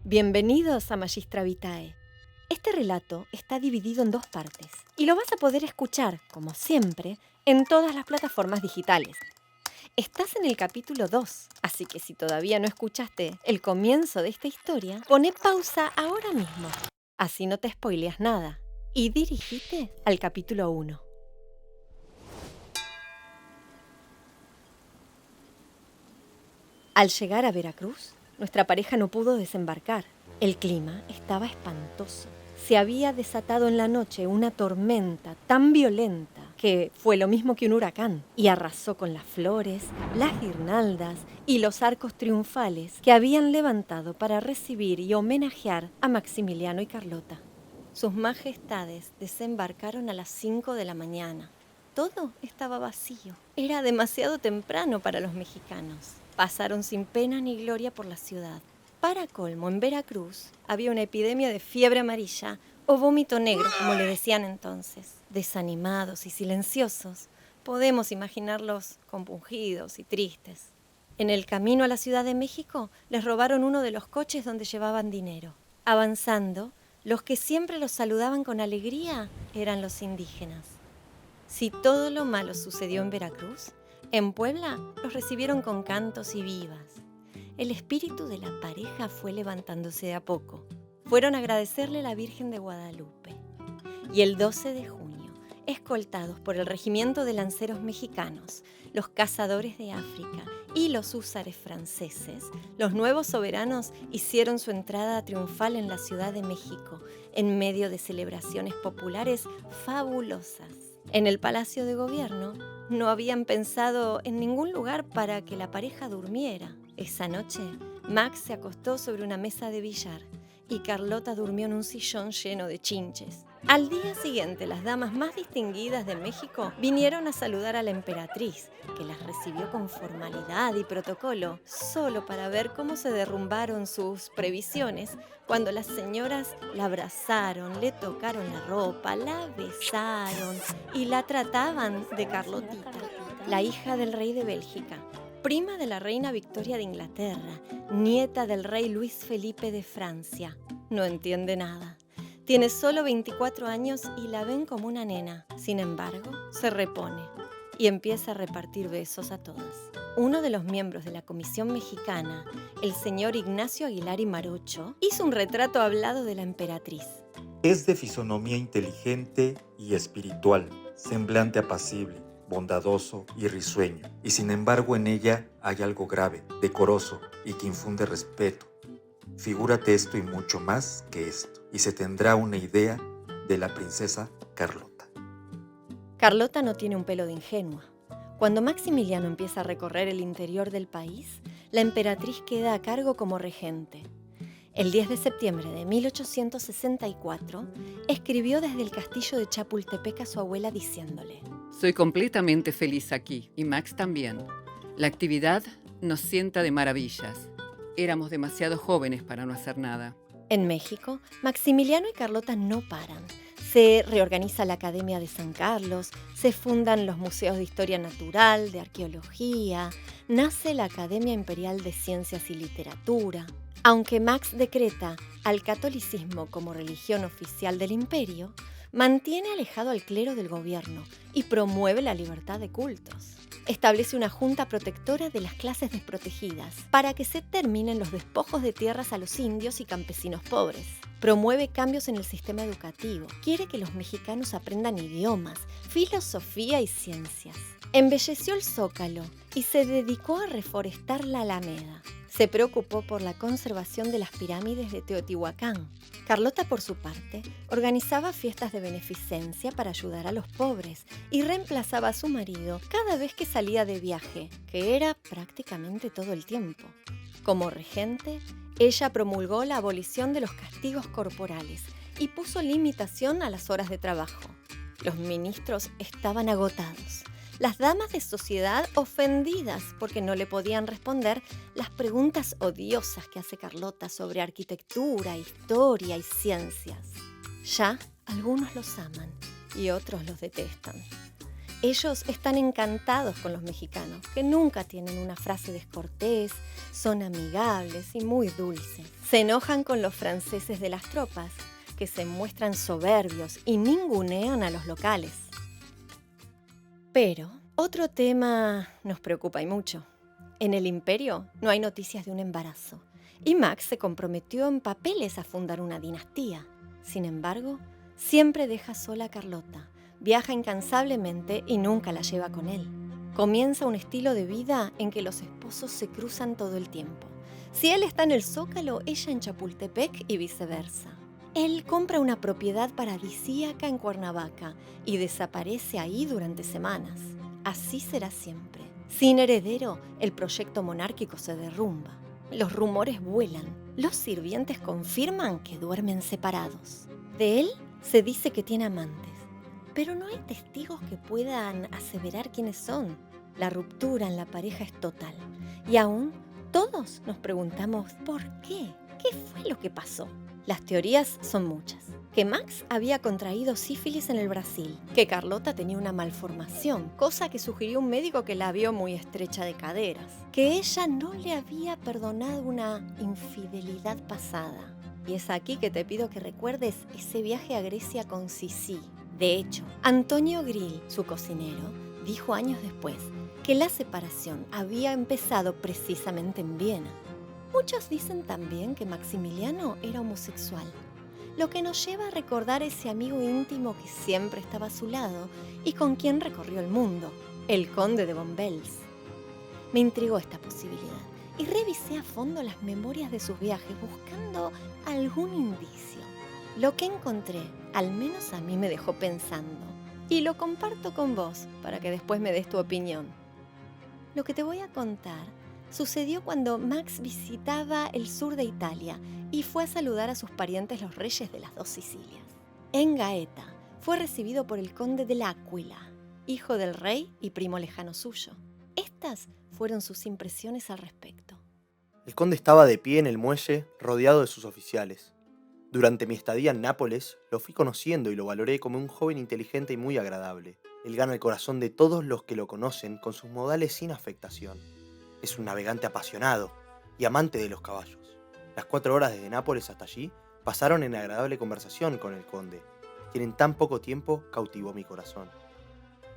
Bienvenidos a Magistra Vitae. Este relato está dividido en dos partes y lo vas a poder escuchar, como siempre, en todas las plataformas digitales. Estás en el capítulo 2, así que si todavía no escuchaste el comienzo de esta historia, poné pausa ahora mismo. Así no te spoileas nada. Y dirigite al capítulo 1. Al llegar a Veracruz, nuestra pareja no pudo desembarcar. El clima estaba espantoso. Se había desatado en la noche una tormenta tan violenta que fue lo mismo que un huracán y arrasó con las flores, las guirnaldas y los arcos triunfales que habían levantado para recibir y homenajear a Maximiliano y Carlota. Sus majestades desembarcaron a las 5 de la mañana. Todo estaba vacío. Era demasiado temprano para los mexicanos. Pasaron sin pena ni gloria por la ciudad. Para colmo, en Veracruz había una epidemia de fiebre amarilla o vómito negro, como le decían entonces. Desanimados y silenciosos, podemos imaginarlos compungidos y tristes. En el camino a la Ciudad de México les robaron uno de los coches donde llevaban dinero. Avanzando, los que siempre los saludaban con alegría eran los indígenas. Si todo lo malo sucedió en Veracruz, en Puebla los recibieron con cantos y vivas. El espíritu de la pareja fue levantándose de a poco. Fueron a agradecerle a la Virgen de Guadalupe. Y el 12 de junio, escoltados por el regimiento de lanceros mexicanos, los cazadores de África y los húsares franceses, los nuevos soberanos hicieron su entrada triunfal en la Ciudad de México, en medio de celebraciones populares fabulosas. En el Palacio de Gobierno no habían pensado en ningún lugar para que la pareja durmiera. Esa noche, Max se acostó sobre una mesa de billar y Carlota durmió en un sillón lleno de chinches. Al día siguiente, las damas más distinguidas de México vinieron a saludar a la emperatriz, que las recibió con formalidad y protocolo, solo para ver cómo se derrumbaron sus previsiones cuando las señoras la abrazaron, le tocaron la ropa, la besaron y la trataban de Carlotita, la hija del rey de Bélgica, prima de la reina Victoria de Inglaterra, nieta del rey Luis Felipe de Francia. No entiende nada. Tiene solo 24 años y la ven como una nena. Sin embargo, se repone y empieza a repartir besos a todas. Uno de los miembros de la Comisión Mexicana, el señor Ignacio Aguilar y Marocho, hizo un retrato hablado de la emperatriz. Es de fisonomía inteligente y espiritual, semblante apacible, bondadoso y risueño, y sin embargo en ella hay algo grave, decoroso y que infunde respeto. Figúrate esto y mucho más que esto, y se tendrá una idea de la princesa Carlota. Carlota no tiene un pelo de ingenua. Cuando Maximiliano empieza a recorrer el interior del país, la emperatriz queda a cargo como regente. El 10 de septiembre de 1864, escribió desde el castillo de Chapultepec a su abuela diciéndole: Soy completamente feliz aquí, y Max también. La actividad nos sienta de maravillas. Éramos demasiado jóvenes para no hacer nada. En México, Maximiliano y Carlota no paran. Se reorganiza la Academia de San Carlos, se fundan los museos de Historia Natural, de Arqueología, nace la Academia Imperial de Ciencias y Literatura. Aunque Max decreta al catolicismo como religión oficial del imperio, mantiene alejado al clero del gobierno y promueve la libertad de cultos. Establece una junta protectora de las clases desprotegidas para que se terminen los despojos de tierras a los indios y campesinos pobres. Promueve cambios en el sistema educativo. Quiere que los mexicanos aprendan idiomas, filosofía y ciencias. Embelleció el Zócalo y se dedicó a reforestar la Alameda. Se preocupó por la conservación de las pirámides de Teotihuacán. Carlota, por su parte, organizaba fiestas de beneficencia para ayudar a los pobres y reemplazaba a su marido cada vez que salía de viaje, que era prácticamente todo el tiempo. Como regente, ella promulgó la abolición de los castigos corporales y puso limitación a las horas de trabajo. Los ministros estaban agotados. Las damas de sociedad ofendidas porque no le podían responder las preguntas odiosas que hace Carlota sobre arquitectura, historia y ciencias. Ya algunos los aman y otros los detestan. Ellos están encantados con los mexicanos, que nunca tienen una frase descortés, son amigables y muy dulces. Se enojan con los franceses de las tropas, que se muestran soberbios y ningunean a los locales. Pero otro tema nos preocupa y mucho. En el Imperio no hay noticias de un embarazo, y Max se comprometió en papeles a fundar una dinastía. Sin embargo, siempre deja sola a Carlota, viaja incansablemente y nunca la lleva con él. Comienza un estilo de vida en que los esposos se cruzan todo el tiempo. Si él está en el Zócalo, ella en Chapultepec y viceversa. Él compra una propiedad paradisíaca en Cuernavaca y desaparece ahí durante semanas. Así será siempre. Sin heredero, el proyecto monárquico se derrumba. Los rumores vuelan. Los sirvientes confirman que duermen separados. De él se dice que tiene amantes, pero no hay testigos que puedan aseverar quiénes son. La ruptura en la pareja es total. Y aún todos nos preguntamos ¿por qué? ¿Qué fue lo que pasó? Las teorías son muchas. Que Max había contraído sífilis en el Brasil, que Carlota tenía una malformación, cosa que sugirió un médico que la vio muy estrecha de caderas, que ella no le había perdonado una infidelidad pasada. Y es aquí que te pido que recuerdes ese viaje a Grecia con Sisi. De hecho, Antonio Grill, su cocinero, dijo años después que la separación había empezado precisamente en Viena. Muchos dicen también que Maximiliano era homosexual, lo que nos lleva a recordar ese amigo íntimo que siempre estaba a su lado y con quien recorrió el mundo, el conde de Bombels. Me intrigó esta posibilidad y revisé a fondo las memorias de sus viajes buscando algún indicio. Lo que encontré, al menos a mí me dejó pensando, y lo comparto con vos para que después me des tu opinión. Lo que te voy a contar sucedió cuando Max visitaba el sur de Italia y fue a saludar a sus parientes los reyes de las dos Sicilias. En Gaeta fue recibido por el conde de L'Aquila, hijo del rey y primo lejano suyo. Estas fueron sus impresiones al respecto. El conde estaba de pie en el muelle, rodeado de sus oficiales. Durante mi estadía en Nápoles, lo fui conociendo y lo valoré como un joven inteligente y muy agradable. Él gana el corazón de todos los que lo conocen con sus modales sin afectación. Es un navegante apasionado y amante de los caballos. Las 4 horas desde Nápoles hasta allí pasaron en agradable conversación con el conde, quien en tan poco tiempo cautivó mi corazón.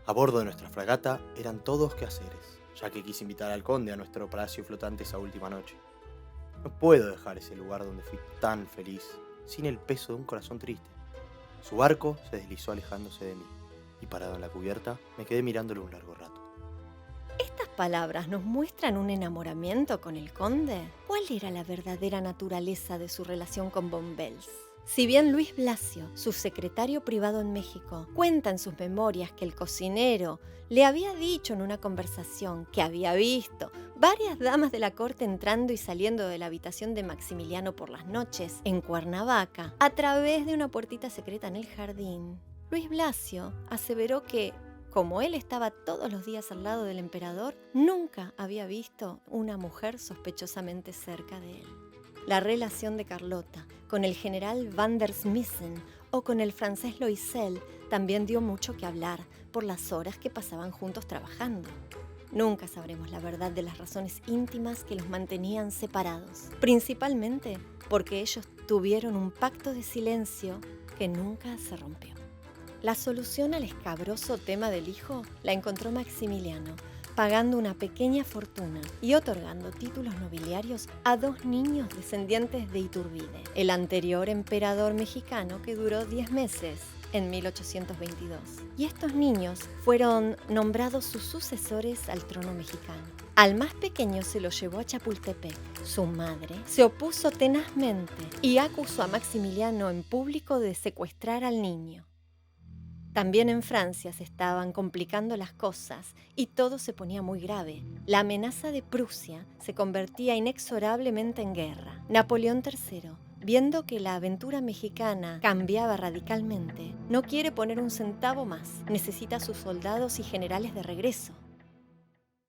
A bordo de nuestra fragata eran todos quehaceres, ya que quise invitar al conde a nuestro palacio flotante esa última noche. No puedo dejar ese lugar donde fui tan feliz, sin el peso de un corazón triste. Su barco se deslizó alejándose de mí, y parado en la cubierta, me quedé mirándolo un largo rato. ¿Estas palabras nos muestran un enamoramiento con el conde? ¿Cuál era la verdadera naturaleza de su relación con Bombels? Si bien Luis Blasio, su secretario privado en México, cuenta en sus memorias que el cocinero le había dicho en una conversación que había visto varias damas de la corte entrando y saliendo de la habitación de Maximiliano por las noches en Cuernavaca a través de una puertita secreta en el jardín, Luis Blasio aseveró que, como él estaba todos los días al lado del emperador, nunca había visto una mujer sospechosamente cerca de él. La relación de Carlota con el general van der Smissen o con el francés Loisel también dio mucho que hablar por las horas que pasaban juntos trabajando. Nunca sabremos la verdad de las razones íntimas que los mantenían separados, principalmente porque ellos tuvieron un pacto de silencio que nunca se rompió. La solución al escabroso tema del hijo la encontró Maximiliano, pagando una pequeña fortuna y otorgando títulos nobiliarios a 2 niños descendientes de Iturbide, el anterior emperador mexicano que duró 10 meses en 1822. Y estos niños fueron nombrados sus sucesores al trono mexicano. Al más pequeño se lo llevó a Chapultepec. Su madre se opuso tenazmente y acusó a Maximiliano en público de secuestrar al niño. También en Francia se estaban complicando las cosas y todo se ponía muy grave. La amenaza de Prusia se convertía inexorablemente en guerra. Napoleón III, viendo que la aventura mexicana cambiaba radicalmente, no quiere poner un centavo más. Necesita a sus soldados y generales de regreso.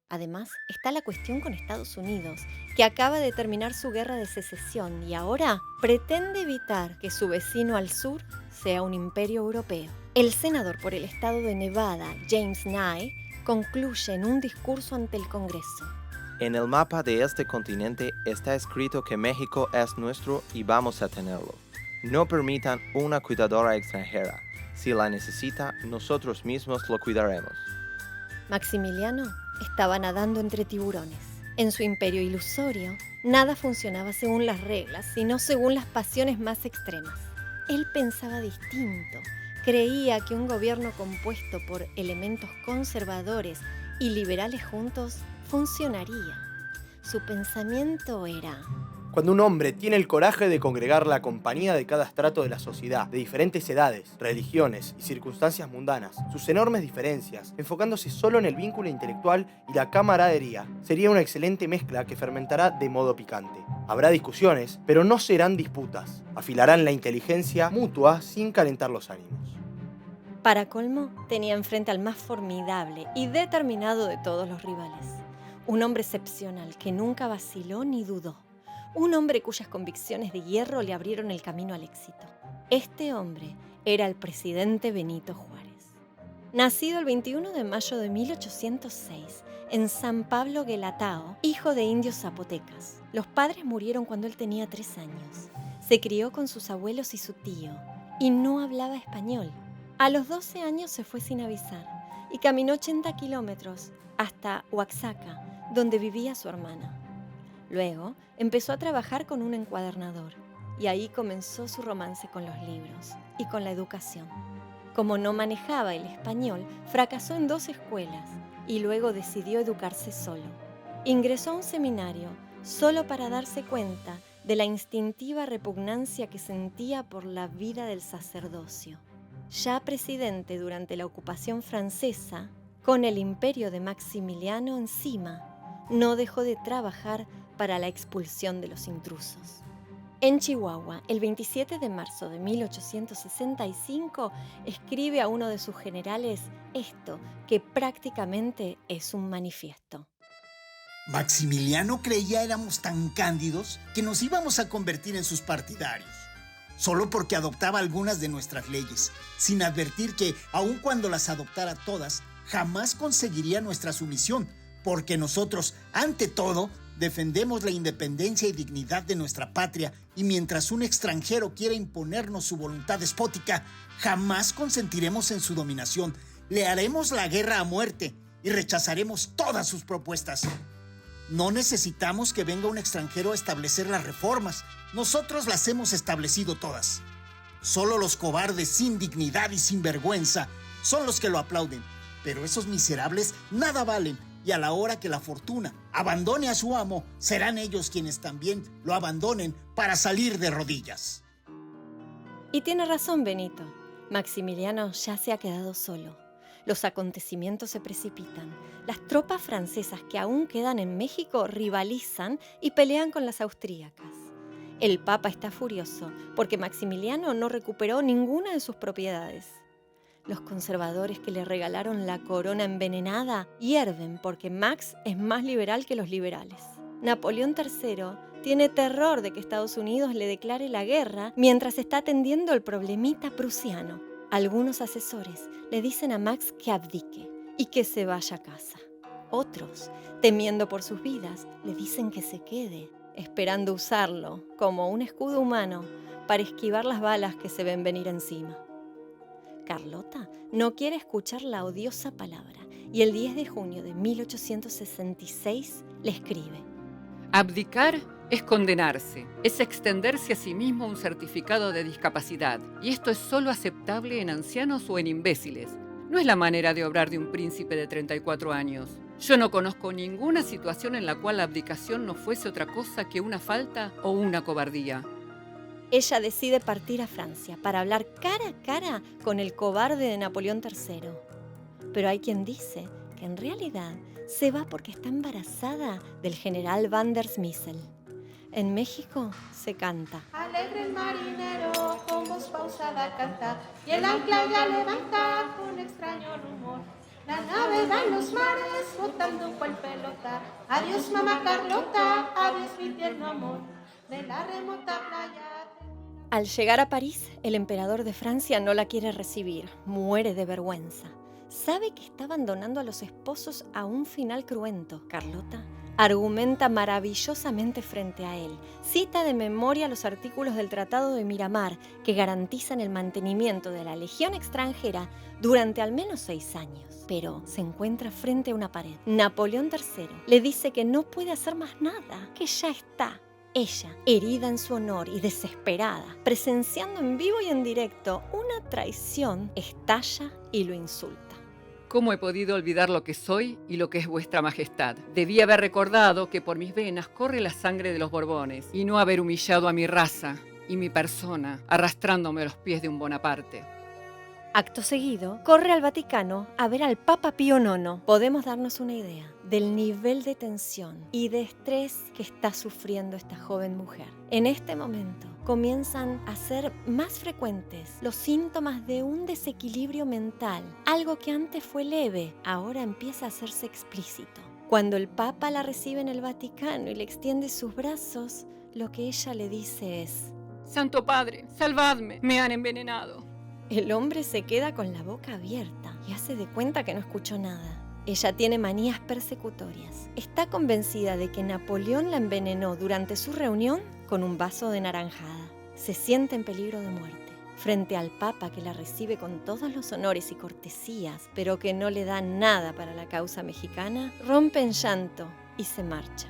Además, está la cuestión con Estados Unidos, que acaba de terminar su guerra de secesión y ahora pretende evitar que su vecino al sur sea un imperio europeo. El senador por el estado de Nevada, James Nye, concluye en un discurso ante el Congreso. En el mapa de este continente está escrito que México es nuestro y vamos a tenerlo. No permitan una cuidadora extranjera. Si la necesita, nosotros mismos lo cuidaremos. Maximiliano estaba nadando entre tiburones. En su imperio ilusorio, nada funcionaba según las reglas, sino según las pasiones más extremas. Él pensaba distinto. Creía que un gobierno compuesto por elementos conservadores y liberales juntos funcionaría. Su pensamiento era: Cuando un hombre tiene el coraje de congregar la compañía de cada estrato de la sociedad, de diferentes edades, religiones y circunstancias mundanas, sus enormes diferencias, enfocándose solo en el vínculo intelectual y la camaradería, sería una excelente mezcla que fermentará de modo picante. Habrá discusiones, pero no serán disputas. Afilarán la inteligencia mutua sin calentar los ánimos. Para colmo, tenía enfrente al más formidable y determinado de todos los rivales. Un hombre excepcional que nunca vaciló ni dudó. Un hombre cuyas convicciones de hierro le abrieron el camino al éxito. Este hombre era el presidente Benito Juárez. Nacido el 21 de mayo de 1806 en San Pablo Guelatao, hijo de indios zapotecas. Los padres murieron cuando él tenía 3 años. Se crió con sus abuelos y su tío y no hablaba español. A los 12 años se fue sin avisar y caminó 80 kilómetros hasta Oaxaca, donde vivía su hermana. Luego empezó a trabajar con un encuadernador y ahí comenzó su romance con los libros y con la educación. Como no manejaba el español, fracasó en 2 escuelas y luego decidió educarse solo. Ingresó a un seminario solo para darse cuenta de la instintiva repugnancia que sentía por la vida del sacerdocio. Ya presidente durante la ocupación francesa, con el imperio de Maximiliano encima, no dejó de trabajar para la expulsión de los intrusos. En Chihuahua, el 27 de marzo de 1865, escribe a uno de sus generales esto, que prácticamente es un manifiesto. Maximiliano creía éramos tan cándidos que nos íbamos a convertir en sus partidarios, solo porque adoptaba algunas de nuestras leyes, sin advertir que, aun cuando las adoptara todas, jamás conseguiría nuestra sumisión, porque nosotros, ante todo, defendemos la independencia y dignidad de nuestra patria, y mientras un extranjero quiera imponernos su voluntad despótica, jamás consentiremos en su dominación. Le haremos la guerra a muerte y rechazaremos todas sus propuestas. No necesitamos que venga un extranjero a establecer las reformas. Nosotros las hemos establecido todas. Solo los cobardes sin dignidad y sin vergüenza son los que lo aplauden. Pero esos miserables nada valen. Y a la hora que la fortuna abandone a su amo, serán ellos quienes también lo abandonen para salir de rodillas. Y tiene razón Benito. Maximiliano ya se ha quedado solo. Los acontecimientos se precipitan. Las tropas francesas que aún quedan en México rivalizan y pelean con las austríacas. El Papa está furioso porque Maximiliano no recuperó ninguna de sus propiedades. Los conservadores que le regalaron la corona envenenada hierven porque Max es más liberal que los liberales. Napoleón III tiene terror de que Estados Unidos le declare la guerra mientras está atendiendo el problemita prusiano. Algunos asesores le dicen a Max que abdique y que se vaya a casa. Otros, temiendo por sus vidas, le dicen que se quede, esperando usarlo como un escudo humano para esquivar las balas que se ven venir encima. Carlota no quiere escuchar la odiosa palabra y el 10 de junio de 1866 le escribe: Abdicar es condenarse, es extenderse a sí mismo un certificado de discapacidad, y esto es solo aceptable en ancianos o en imbéciles. No es la manera de obrar de un príncipe de 34 años. Yo no conozco ninguna situación en la cual la abdicación no fuese otra cosa que una falta o una cobardía. Ella decide partir a Francia para hablar cara a cara con el cobarde de Napoleón III. Pero hay quien dice que en realidad se va porque está embarazada del general Van der Smissel. En México se canta: Alegre el marinero con voz pausada canta, y el ancla ya levanta con extraño rumor. La nave va en los mares flotando cual pelota. Adiós, mamá Carlota, adiós, mi tierno amor. De la remota playa. Al llegar a París, el emperador de Francia no la quiere recibir, muere de vergüenza. Sabe que está abandonando a los esposos a un final cruento. Carlota argumenta maravillosamente frente a él. Cita de memoria los artículos del Tratado de Miramar que garantizan el mantenimiento de la legión extranjera durante al menos 6 años. Pero se encuentra frente a una pared. Napoleón III le dice que no puede hacer más nada, que ya está. Ella, herida en su honor y desesperada, presenciando en vivo y en directo una traición, estalla y lo insulta. ¿Cómo he podido olvidar lo que soy y lo que es vuestra majestad? Debí haber recordado que por mis venas corre la sangre de los Borbones y no haber humillado a mi raza y mi persona arrastrándome a los pies de un Bonaparte. Acto seguido, corre al Vaticano a ver al Papa Pío IX. Podemos darnos una idea del nivel de tensión y de estrés que está sufriendo esta joven mujer. En este momento comienzan a ser más frecuentes los síntomas de un desequilibrio mental. Algo que antes fue leve, ahora empieza a hacerse explícito. Cuando el Papa la recibe en el Vaticano y le extiende sus brazos, lo que ella le dice es: Santo Padre, salvadme, me han envenenado. El hombre se queda con la boca abierta y hace de cuenta que no escuchó nada. Ella tiene manías persecutorias. Está convencida de que Napoleón la envenenó durante su reunión con un vaso de naranjada. Se siente en peligro de muerte. Frente al Papa, que la recibe con todos los honores y cortesías, pero que no le da nada para la causa mexicana, rompe en llanto y se marcha.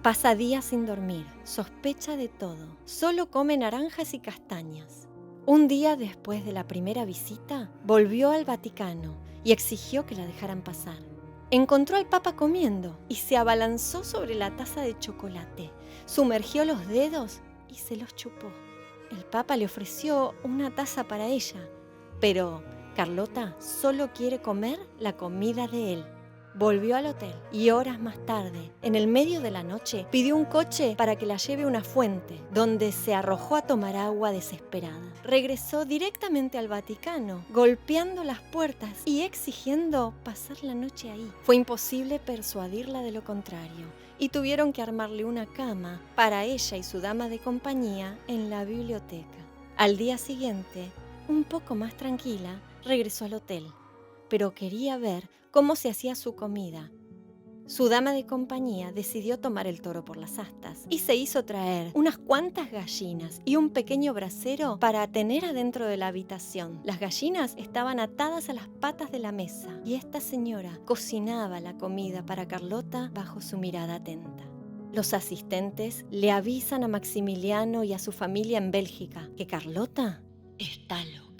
Pasa días sin dormir, sospecha de todo, solo come naranjas y castañas. Un día después de la primera visita, volvió al Vaticano y exigió que la dejaran pasar. Encontró al Papa comiendo y se abalanzó sobre la taza de chocolate, sumergió los dedos y se los chupó. El Papa le ofreció una taza para ella, pero Carlota solo quiere comer la comida de él. Volvió al hotel y horas más tarde, en el medio de la noche, pidió un coche para que la lleve a una fuente, donde se arrojó a tomar agua desesperada. Regresó directamente al Vaticano, golpeando las puertas y exigiendo pasar la noche ahí. Fue imposible persuadirla de lo contrario y tuvieron que armarle una cama para ella y su dama de compañía en la biblioteca. Al día siguiente, un poco más tranquila, regresó al hotel, pero quería ver cómo se hacía su comida. Su dama de compañía decidió tomar el toro por las astas y se hizo traer unas cuantas gallinas y un pequeño brasero para tener adentro de la habitación. Las gallinas estaban atadas a las patas de la mesa y esta señora cocinaba la comida para Carlota bajo su mirada atenta. Los asistentes le avisan a Maximiliano y a su familia en Bélgica que Carlota está loca.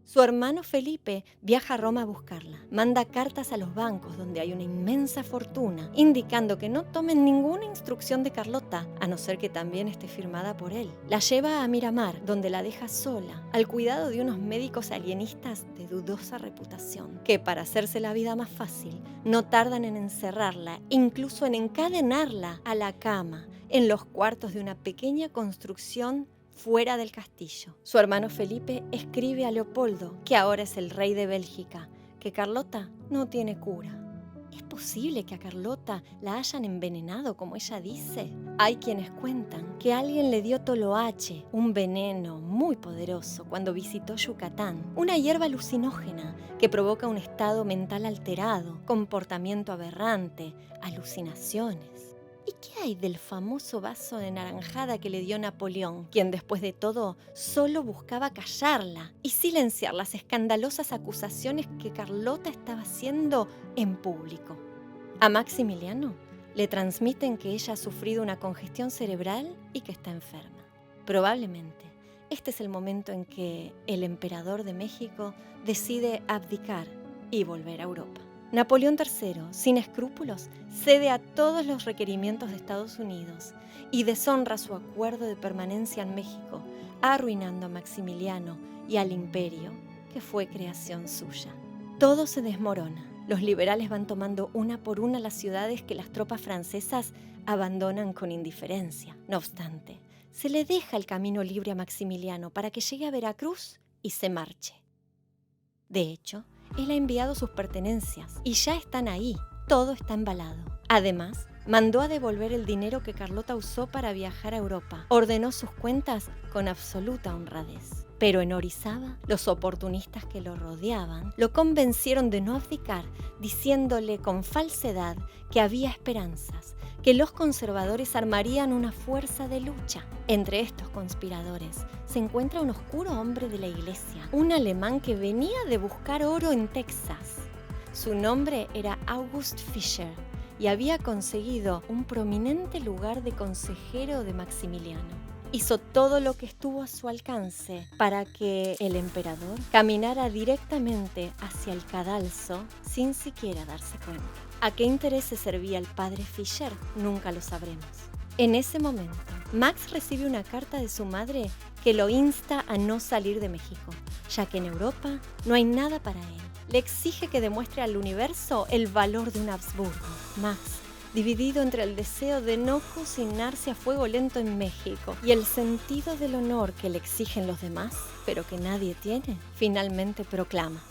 Su hermano Felipe viaja a Roma a buscarla. Manda cartas a los bancos donde hay una inmensa fortuna, indicando que no tomen ninguna instrucción de Carlota, a no ser que también esté firmada por él. La lleva a Miramar, donde la deja sola, al cuidado de unos médicos alienistas de dudosa reputación, que para hacerse la vida más fácil, no tardan en encerrarla, incluso en encadenarla a la cama, en los cuartos de una pequeña construcción fuera del castillo. Su hermano Felipe escribe a Leopoldo, que ahora es el rey de Bélgica, que Carlota no tiene cura. ¿Es posible que a Carlota la hayan envenenado como ella dice? Hay quienes cuentan que alguien le dio toloache, un veneno muy poderoso, cuando visitó Yucatán, una hierba alucinógena que provoca un estado mental alterado, comportamiento aberrante, alucinaciones. ¿Y qué hay del famoso vaso de naranjada que le dio Napoleón, quien después de todo solo buscaba callarla y silenciar las escandalosas acusaciones que Carlota estaba haciendo en público? A Maximiliano le transmiten que ella ha sufrido una congestión cerebral y que está enferma. Probablemente este es el momento en que el emperador de México decide abdicar y volver a Europa. Napoleón III, sin escrúpulos, cede a todos los requerimientos de Estados Unidos y deshonra su acuerdo de permanencia en México, arruinando a Maximiliano y al imperio, que fue creación suya. Todo se desmorona. Los liberales van tomando una por una las ciudades que las tropas francesas abandonan con indiferencia. No obstante, se le deja el camino libre a Maximiliano para que llegue a Veracruz y se marche. De hecho, Él ha enviado sus pertenencias y ya están ahí. Todo está embalado. Además, mandó a devolver el dinero que Carlota usó para viajar a Europa. Ordenó sus cuentas con absoluta honradez. Pero en Orizaba, los oportunistas que lo rodeaban lo convencieron de no abdicar, diciéndole con falsedad que había esperanzas, que los conservadores armarían una fuerza de lucha. Entre estos conspiradores se encuentra un oscuro hombre de la iglesia, un alemán que venía de buscar oro en Texas. Su nombre era August Fischer y había conseguido un prominente lugar de consejero de Maximiliano. Hizo todo lo que estuvo a su alcance para que el emperador caminara directamente hacia el cadalso sin siquiera darse cuenta. ¿A qué intereses servía el padre Fischer? Nunca lo sabremos. En ese momento, Max recibe una carta de su madre que lo insta a no salir de México, ya que en Europa no hay nada para él. Le exige que demuestre al universo el valor de un Habsburgo. Max, dividido entre el deseo de no cocinarse a fuego lento en México y el sentido del honor que le exigen los demás, pero que nadie tiene, finalmente proclama: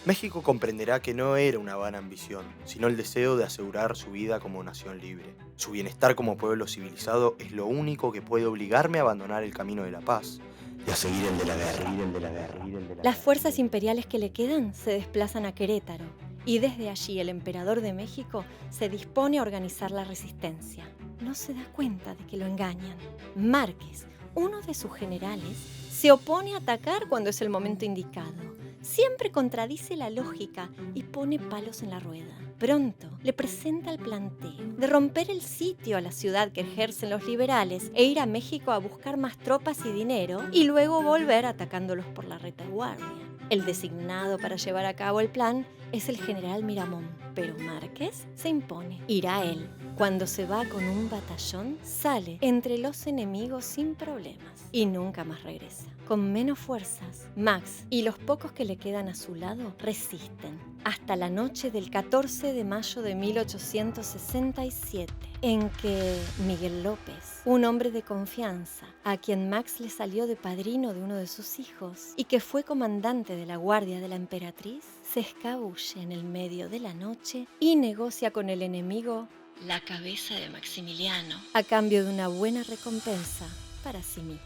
México comprenderá que no era una vana ambición, sino el deseo de asegurar su vida como nación libre. Su bienestar como pueblo civilizado es lo único que puede obligarme a abandonar el camino de la paz y a seguir el de la guerra. Las fuerzas imperiales que le quedan se desplazan a Querétaro y desde allí el emperador de México se dispone a organizar la resistencia. No se da cuenta de que lo engañan. Márquez, uno de sus generales, se opone a atacar cuando es el momento indicado. Siempre contradice la lógica y pone palos en la rueda. Pronto le presenta el planteo de romper el sitio a la ciudad que ejercen los liberales e ir a México a buscar más tropas y dinero y luego volver atacándolos por la retaguardia. El designado para llevar a cabo el plan es el general Miramón, pero Márquez se impone. Irá él. Cuando se va con un batallón, sale entre los enemigos sin problemas y nunca más regresa. Con menos fuerzas, Max y los pocos que le quedan a su lado resisten hasta la noche del 14 de mayo de 1867, en que Miguel López, un hombre de confianza, a quien Max le salió de padrino de uno de sus hijos y que fue comandante de la guardia de la emperatriz, se escabulle en el medio de la noche y negocia con el enemigo la cabeza de Maximiliano a cambio de una buena recompensa para sí mismo.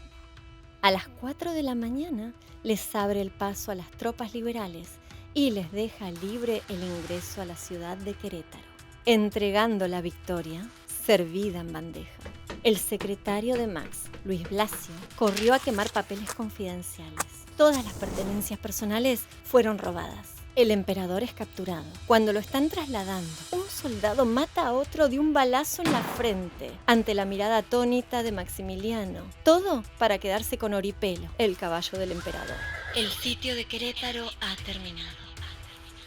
A las 4 de la mañana les abre el paso a las tropas liberales y les deja libre el ingreso a la ciudad de Querétaro, entregando la victoria servida en bandeja. El secretario de Max, Luis Blasio, corrió a quemar papeles confidenciales. Todas las pertenencias personales fueron robadas. El emperador es capturado. Cuando lo están trasladando, un soldado mata a otro de un balazo en la frente, ante la mirada atónita de Maximiliano. Todo para quedarse con Oripelo, el caballo del emperador. El sitio de Querétaro ha terminado.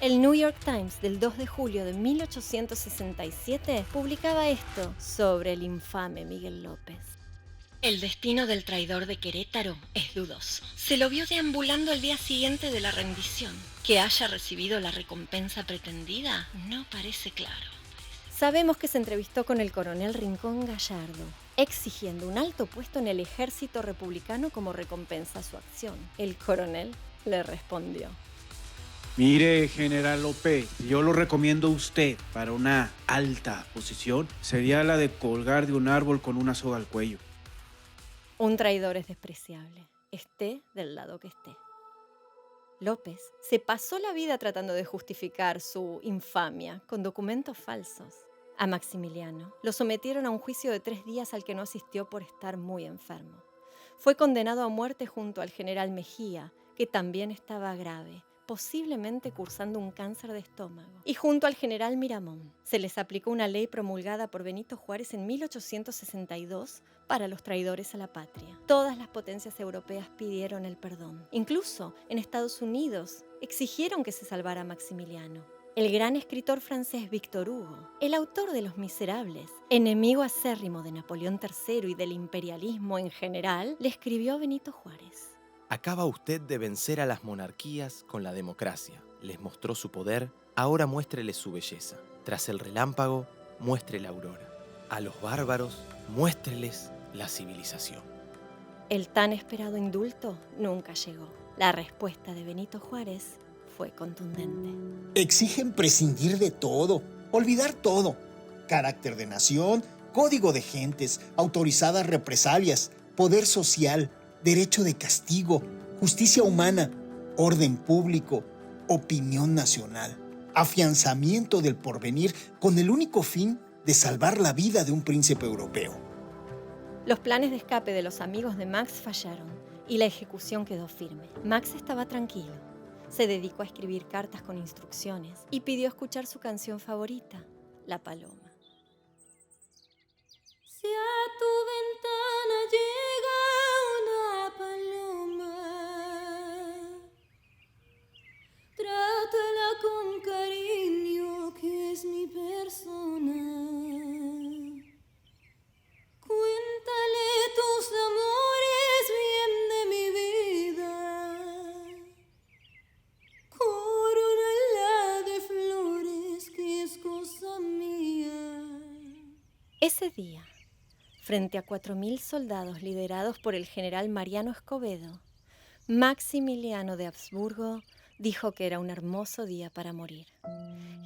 El New York Times del 2 de julio de 1867 publicaba esto sobre el infame Miguel López. El destino del traidor de Querétaro es dudoso. Se lo vio deambulando al día siguiente de la rendición. Que haya recibido la recompensa pretendida no parece claro. Sabemos que se entrevistó con el coronel Rincón Gallardo, exigiendo un alto puesto en el ejército republicano como recompensa a su acción. El coronel le respondió: Mire, general López, yo lo recomiendo a usted para una alta posición. Sería la de colgar de un árbol con una soga al cuello. Un traidor es despreciable, esté del lado que esté. López se pasó la vida tratando de justificar su infamia con documentos falsos. A Maximiliano lo sometieron a un juicio de 3 días al que no asistió por estar muy enfermo. Fue condenado a muerte junto al general Mejía, que también estaba grave, posiblemente cursando un cáncer de estómago, y junto al general Miramón. Se les aplicó una ley promulgada por Benito Juárez en 1862 para los traidores a la patria. Todas las potencias europeas pidieron el perdón. Incluso en Estados Unidos exigieron que se salvara a Maximiliano. El gran escritor francés Victor Hugo, el autor de Los Miserables, enemigo acérrimo de Napoleón III y del imperialismo en general, le escribió a Benito Juárez: Acaba usted de vencer a las monarquías con la democracia. Les mostró su poder, ahora muéstreles su belleza. Tras el relámpago, muestre la aurora. A los bárbaros, muéstreles la civilización. El tan esperado indulto nunca llegó. La respuesta de Benito Juárez fue contundente. Exigen prescindir de todo, olvidar todo. Carácter de nación, código de gentes, autorizadas represalias, poder social, derecho de castigo, justicia humana, orden público, opinión nacional, afianzamiento del porvenir con el único fin de salvar la vida de un príncipe europeo. Los planes de escape de los amigos de Max fallaron y la ejecución quedó firme. Max estaba tranquilo. Se dedicó a escribir cartas con instrucciones y pidió escuchar su canción favorita, La Paloma. Si a tu ventana llega una paloma, trátala con cariño, que es mi persona. Cuéntale tus amores bien de mi vida, corónala de flores, que es cosa mía. Ese día, frente a 4.000 soldados liderados por el general Mariano Escobedo, Maximiliano de Habsburgo dijo que era un hermoso día para morir.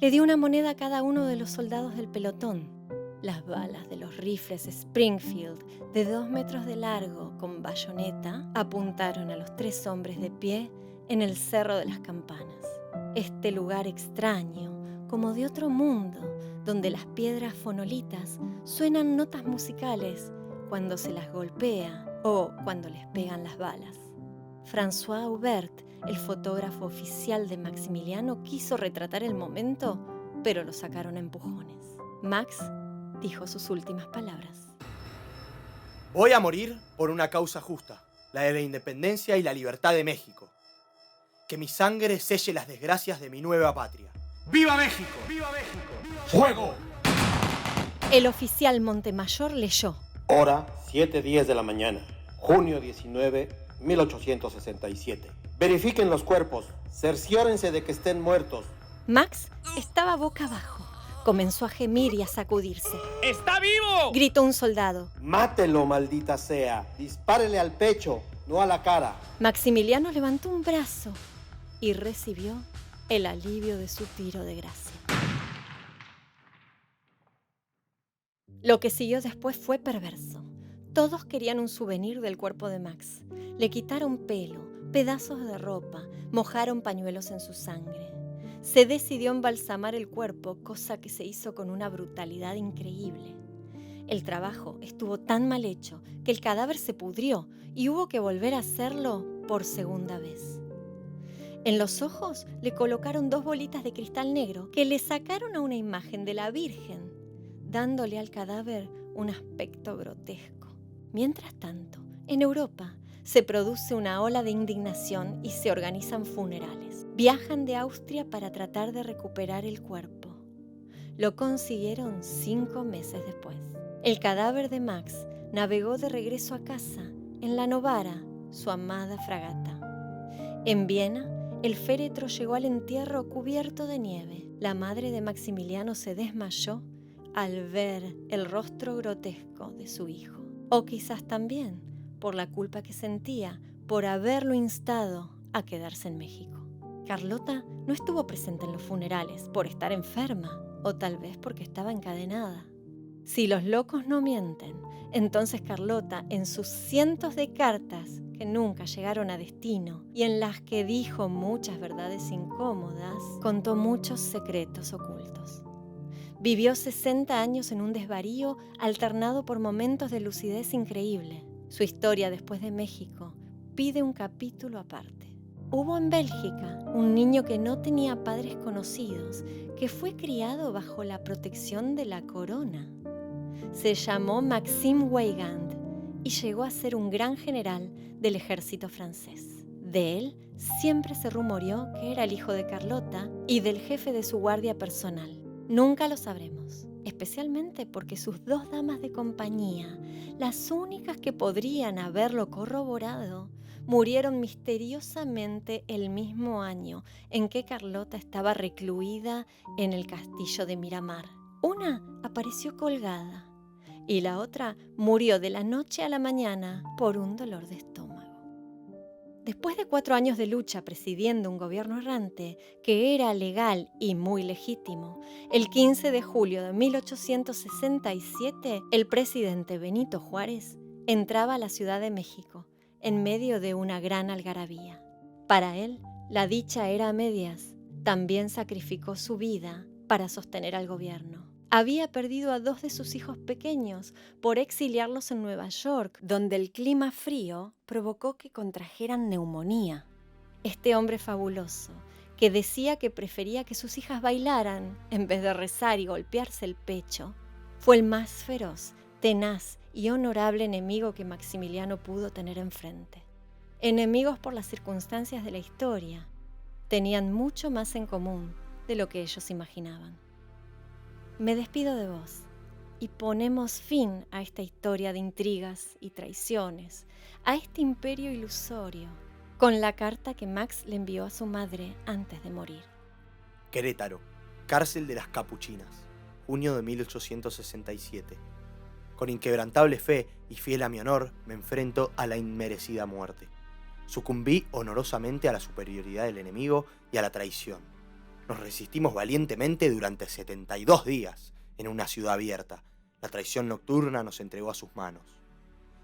Le dio una moneda a cada uno de los soldados del pelotón. Las balas de los rifles Springfield, de 2 metros de largo, con bayoneta, apuntaron a los 3 hombres de pie en el Cerro de las Campanas. Este lugar extraño, como de otro mundo, donde las piedras fonolitas suenan notas musicales cuando se las golpea o cuando les pegan las balas. François Aubert, el fotógrafo oficial de Maximiliano, quiso retratar el momento, pero lo sacaron a empujones. Max dijo sus últimas palabras. Voy a morir por una causa justa, la de la independencia y la libertad de México. Que mi sangre selle las desgracias de mi nueva patria. ¡Viva México! ¡Viva México! ¡Fuego! El oficial Montemayor leyó. Hora 7:10 de la mañana, junio 19, 1867. Verifiquen los cuerpos, cerciórense de que estén muertos. Max estaba boca abajo. Comenzó a gemir y a sacudirse. ¡Está vivo!, gritó un soldado. Mátelo, maldita sea. Dispárele al pecho, no a la cara. Maximiliano levantó un brazo y recibió el alivio de su tiro de gracia. Lo que siguió después fue perverso. Todos querían un souvenir del cuerpo de Max. Le quitaron pelo, pedazos de ropa, mojaron pañuelos en su sangre. Se decidió embalsamar el cuerpo, cosa que se hizo con una brutalidad increíble. El trabajo estuvo tan mal hecho que el cadáver se pudrió y hubo que volver a hacerlo por segunda vez. En los ojos le colocaron 2 bolitas de cristal negro que le sacaron a una imagen de la Virgen, dándole al cadáver un aspecto grotesco. Mientras tanto, en Europa se produce una ola de indignación y se organizan funerales. Viajan de Austria para tratar de recuperar el cuerpo. Lo consiguieron 5 meses después. El cadáver de Max navegó de regreso a casa en la Novara, su amada fragata. En Viena, el féretro llegó al entierro cubierto de nieve. La madre de Maximiliano se desmayó al ver el rostro grotesco de su hijo. O quizás también por la culpa que sentía por haberlo instado a quedarse en México. Carlota no estuvo presente en los funerales por estar enferma o tal vez porque estaba encadenada. Si los locos no mienten, entonces Carlota, en sus cientos de cartas que nunca llegaron a destino y en las que dijo muchas verdades incómodas, contó muchos secretos ocultos. Vivió 60 años en un desvarío alternado por momentos de lucidez increíble. Su historia después de México pide un capítulo aparte. Hubo en Bélgica un niño que no tenía padres conocidos, que fue criado bajo la protección de la corona. Se llamó Maxime Weygand y llegó a ser un gran general del ejército francés. De él siempre se rumoreó que era el hijo de Carlota y del jefe de su guardia personal. Nunca lo sabremos, especialmente porque sus 2 damas de compañía, las únicas que podrían haberlo corroborado, murieron misteriosamente el mismo año en que Carlota estaba recluida en el castillo de Miramar. Una apareció colgada y la otra murió de la noche a la mañana por un dolor de estómago. Después de 4 años de lucha presidiendo un gobierno errante que era legal y muy legítimo, el 15 de julio de 1867, el presidente Benito Juárez entraba a la Ciudad de México en medio de una gran algarabía. Para él, la dicha era a medias. También sacrificó su vida para sostener al gobierno. Había perdido a 2 de sus hijos pequeños por exiliarlos en Nueva York, donde el clima frío provocó que contrajeran neumonía. Este hombre fabuloso, que decía que prefería que sus hijas bailaran en vez de rezar y golpearse el pecho, fue el más feroz, tenaz y honorable enemigo que Maximiliano pudo tener enfrente. Enemigos por las circunstancias de la historia, tenían mucho más en común de lo que ellos imaginaban. Me despido de vos y ponemos fin a esta historia de intrigas y traiciones, a este imperio ilusorio, con la carta que Max le envió a su madre antes de morir. Querétaro, cárcel de las Capuchinas, junio de 1867. Con inquebrantable fe y fiel a mi honor, me enfrento a la inmerecida muerte. Sucumbí honorosamente a la superioridad del enemigo y a la traición. Nos resistimos valientemente durante 72 días en una ciudad abierta. La traición nocturna nos entregó a sus manos.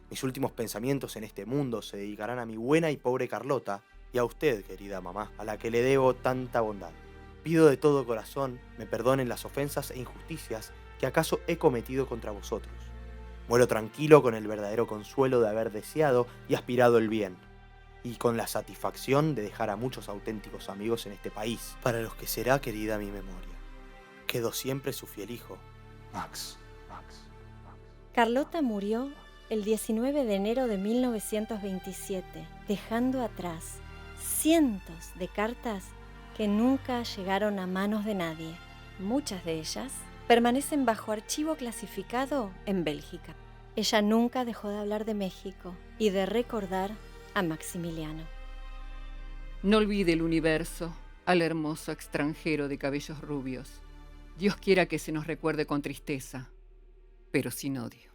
Mis últimos pensamientos en este mundo se dedicarán a mi buena y pobre Carlota y a usted, querida mamá, a la que le debo tanta bondad. Pido de todo corazón me perdonen las ofensas e injusticias que acaso he cometido contra vosotros. Muero tranquilo con el verdadero consuelo de haber deseado y aspirado el bien, y con la satisfacción de dejar a muchos auténticos amigos en este país, para los que será querida mi memoria. Quedo siempre su fiel hijo, Max. Carlota murió el 19 de enero de 1927, dejando atrás cientos de cartas que nunca llegaron a manos de nadie. Muchas de ellas permanecen bajo archivo clasificado en Bélgica. Ella nunca dejó de hablar de México y de recordar a Maximiliano. No olvide el universo al hermoso extranjero de cabellos rubios. Dios quiera que se nos recuerde con tristeza, pero sin odio.